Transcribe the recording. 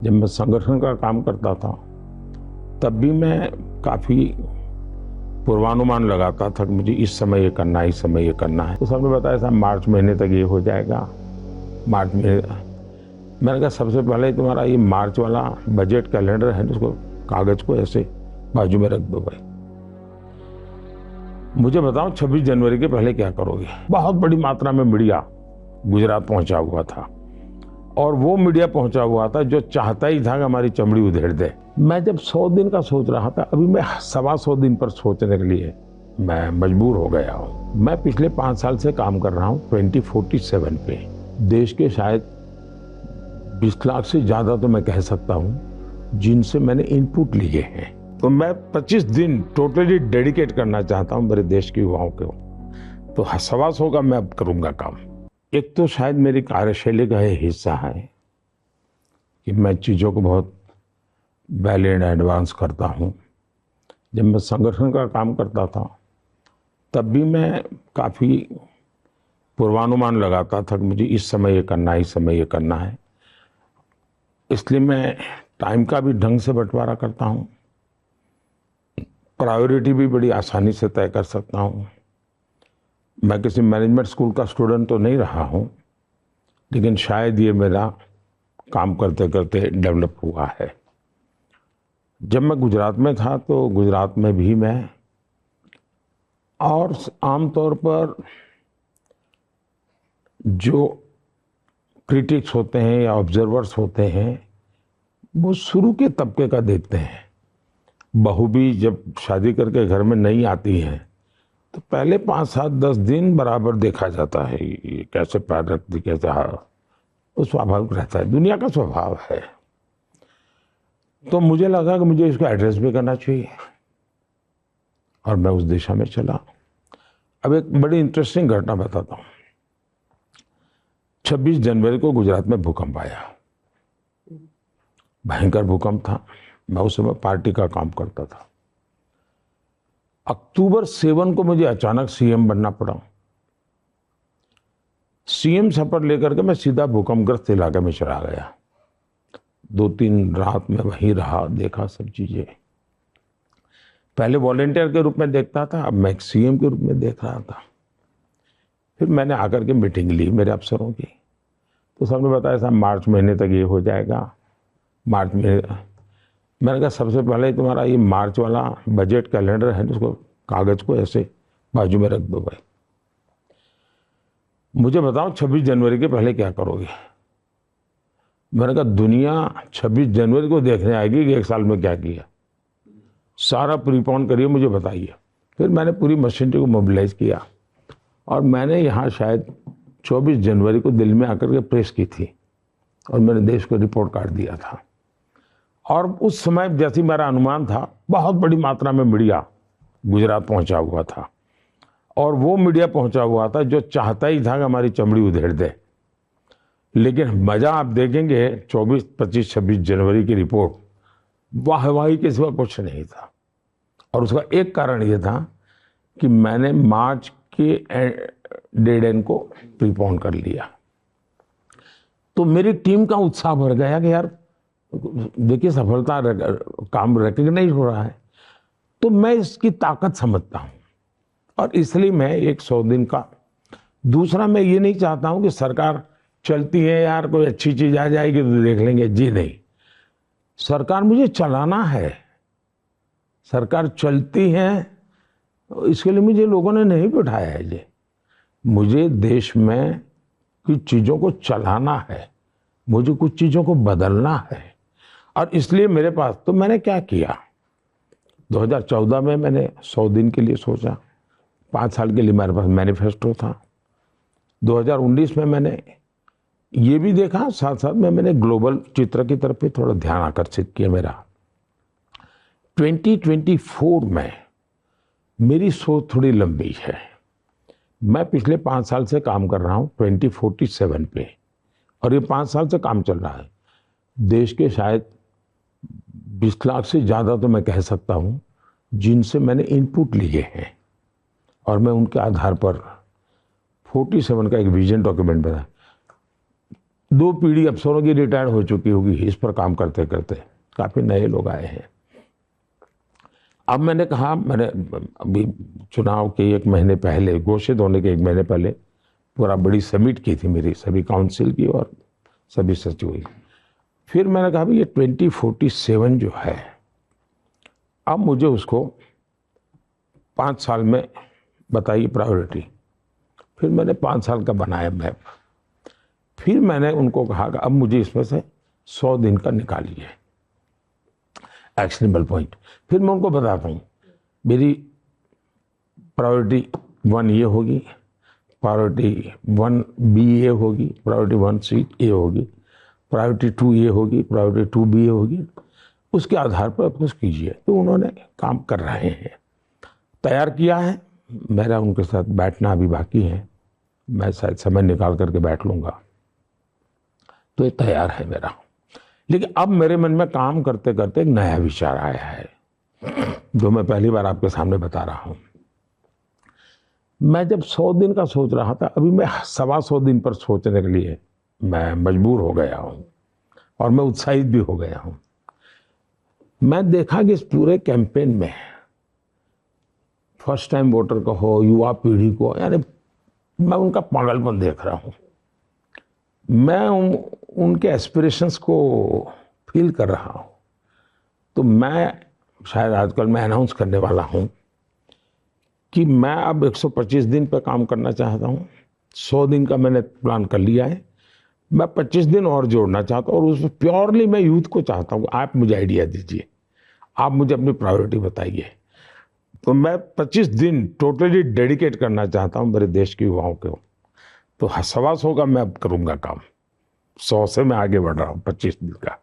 जब मैं संगठन का काम करता था तब भी मैं काफ़ी पूर्वानुमान लगाता था कि मुझे इस समय ये करना है, इस समय ये करना है। तो सबने बताया साहब मार्च महीने तक ये हो जाएगा। मार्च महीने मैंने कहा सबसे पहले तुम्हारा ये मार्च वाला बजट कैलेंडर है उसको कागज को ऐसे बाजू में रख दो भाई। मुझे बताओ 26 जनवरी के पहले क्या करोगे। बहुत बड़ी मात्रा में मीडिया गुजरात पहुंचा हुआ था और वो मीडिया पहुंचा हुआ था जो चाहता ही था कि हमारी चमड़ी उधेड़ दे। मैं जब 100 दिन का सोच रहा था, अभी मैं 125 दिन पर सोचने के लिए मैं मजबूर हो गया हूं। मैं पिछले 5 साल से काम कर रहा हूं 2047 पे। देश के शायद 20 लाख से ज्यादा तो मैं कह सकता हूं जिनसे मैंने इनपुट लिए हैं। तो मैं 25 दिन टोटली डेडिकेट करना चाहता हूं मेरे देश के युवाओं को। तो 125 का मैं अब करूंगा काम। एक तो शायद मेरी कार्यशैली का ये हिस्सा है कि मैं चीज़ों को बहुत वेल इन एडवांस करता हूँ। जब मैं संगठन का काम करता था तब भी मैं काफ़ी पूर्वानुमान लगाता था कि मुझे इस समय ये करना है, इस समय ये करना है। इसलिए मैं टाइम का भी ढंग से बंटवारा करता हूँ, प्रायोरिटी भी बड़ी आसानी से तय कर सकता हूँ। मैं किसी मैनेजमेंट स्कूल का स्टूडेंट तो नहीं रहा हूँ, लेकिन शायद ये मेरा काम करते करते डेवलप हुआ है। जब मैं गुजरात में था तो गुजरात में भी मैं और आमतौर पर जो क्रिटिक्स होते हैं या ऑब्जर्वर्स होते हैं वो शुरू के तबके का देखते हैं। बहू भी जब शादी करके घर में नहीं आती है तो पहले 5, 7, 10 दिन बराबर देखा जाता है, ये कैसे पैर रखती, कैसे वो स्वाभाविक रहता है, दुनिया का स्वभाव है। तो मुझे लगा कि मुझे इसको एड्रेस भी करना चाहिए और मैं उस दिशा में चला। अब एक बड़ी इंटरेस्टिंग घटना बताता हूँ। 26 जनवरी को गुजरात में भूकंप आया, भयंकर भूकंप था। मैं उस समय पार्टी का काम करता था। अक्टूबर 7 को मुझे अचानक सीएम बनना पड़ा। सीएम शपथ लेकर के मैं सीधा भूकंपग्रस्त इलाके में चला गया। 2-3 रात में वहीं रहा, देखा सब चीजें। पहले वॉलेंटियर के रूप में देखता था, अब मैं सीएम के रूप में देख रहा था। फिर मैंने आकर के मीटिंग ली मेरे अफसरों की, तो सबने बताया साहब मार्च महीने तक ये हो जाएगा। मार्च में मैंने कहा सबसे पहले तुम्हारा ये मार्च वाला बजट कैलेंडर है उसको कागज को ऐसे बाजू में रख दो भाई। मुझे बताओ 26 जनवरी के पहले क्या करोगे। मैंने कहा दुनिया 26 जनवरी को देखने आएगी कि 1 साल में क्या किया। सारा प्रीपोन करिए, मुझे बताइए। फिर मैंने पूरी मशीनरी को मोबिलाइज किया और मैंने यहाँ शायद 24 जनवरी को दिल्ली में आकर के प्रेस की थी और मैंने देश को रिपोर्ट कार्ड दिया था। और उस समय जैसी मेरा अनुमान था, बहुत बड़ी मात्रा में मीडिया गुजरात पहुंचा हुआ था और वो मीडिया पहुंचा हुआ था जो चाहता ही था कि हमारी चमड़ी उधेड़ दे। लेकिन मजा आप देखेंगे 24, 25, 26 जनवरी की रिपोर्ट वाहवाही के सिवा कुछ नहीं था। और उसका एक कारण ये था कि मैंने मार्च के डेड एंड को प्रीपोन कर लिया। तो मेरी टीम का उत्साह बढ़ गया कि यार देखिए सफलता काम रिकग्नाइज हो रहा है। तो मैं इसकी ताकत समझता हूं और इसलिए मैं एक 100 दिन का। दूसरा, मैं ये नहीं चाहता हूं कि सरकार चलती है यार कोई अच्छी चीज आ जाएगी तो देख लेंगे, जी नहीं। सरकार मुझे चलाना है। सरकार चलती है इसके लिए मुझे लोगों ने नहीं बिठाया है जी। मुझे देश में कुछ चीजों को चलाना है, मुझे कुछ चीजों को बदलना है। और इसलिए मेरे पास, तो मैंने क्या किया, 2014 में मैंने 100 दिन के लिए सोचा। 5 साल के लिए मेरे पास मैनिफेस्टो था। 2019 में मैंने ये भी देखा, साथ साथ में मैंने ग्लोबल चित्र की तरफ भी थोड़ा ध्यान आकर्षित किया मेरा। 2024 में मेरी सोच थोड़ी लंबी है। मैं पिछले 5 साल से काम कर रहा हूं 2047 पे और ये 5 साल से काम चल रहा है। देश के शायद 20 लाख से ज्यादा तो मैं कह सकता हूं जिनसे मैंने इनपुट लिए हैं और मैं उनके आधार पर 47 का एक विजन डॉक्यूमेंट बनाया। 2 पीढ़ी अफसरों की रिटायर हो चुकी होगी इस पर काम करते करते, काफ़ी नए लोग आए हैं। अब मैंने कहा, मैंने अभी चुनाव के 1 महीने पहले, घोषित होने के 1 महीने पहले पूरा बड़ी समिट की थी मेरी, सभी काउंसिल की और सभी सचिवों की। फिर मैंने कहा भाई ये 2047 जो है, अब मुझे उसको 5 साल में बताइए प्रायोरिटी। फिर मैंने 5 साल का बनाया मैप। फिर मैंने उनको कहा कि अब मुझे इसमें से 100 दिन का निकालिए एक्शनेबल पॉइंट। फिर मैं उनको बताता हूँ मेरी प्रायोरिटी 1 ये होगी, प्रायोरिटी 1B ये होगी, प्रायोरिटी 1C ये होगी, प्रायोरिटी 2 ये होगी, प्रायोरिटी 2B ये होगी। उसके आधार पर कुछ कीजिए। तो उन्होंने काम कर रहे हैं, तैयार किया है। मेरा उनके साथ बैठना अभी बाकी है, मैं शायद समय निकाल करके बैठ लूँगा। तो ये तैयार है मेरा। लेकिन अब मेरे मन में काम करते करते एक नया विचार आया है, जो मैं पहली बार आपके सामने बता रहा हूँ। मैं जब 100 दिन का सोच रहा था, अभी मैं 125 दिन पर सोचने के लिए मैं मजबूर हो गया हूँ और मैं उत्साहित भी हो गया हूँ। मैं देखा कि इस पूरे कैंपेन में फर्स्ट टाइम वोटर को हो, युवा पीढ़ी को, यानी मैं उनका पागलपन देख रहा हूँ। मैं उनके एस्पिरेशंस को फील कर रहा हूँ। तो मैं शायद आजकल मैं अनाउंस करने वाला हूँ कि मैं अब 125 दिन पर काम करना चाहता हूँ। 100 दिन का मैंने प्लान कर लिया है, मैं 25 दिन और जोड़ना चाहता हूँ और उसमें प्योरली मैं यूथ को चाहता हूँ। आप मुझे आइडिया दीजिए, आप मुझे अपनी प्रायोरिटी बताइए। तो मैं 25 दिन टोटली डेडिकेट करना चाहता हूँ मेरे देश के युवाओं को। तो 125 का मैं अब करूँगा काम, 100 से मैं आगे बढ़ रहा हूँ 25 दिन का।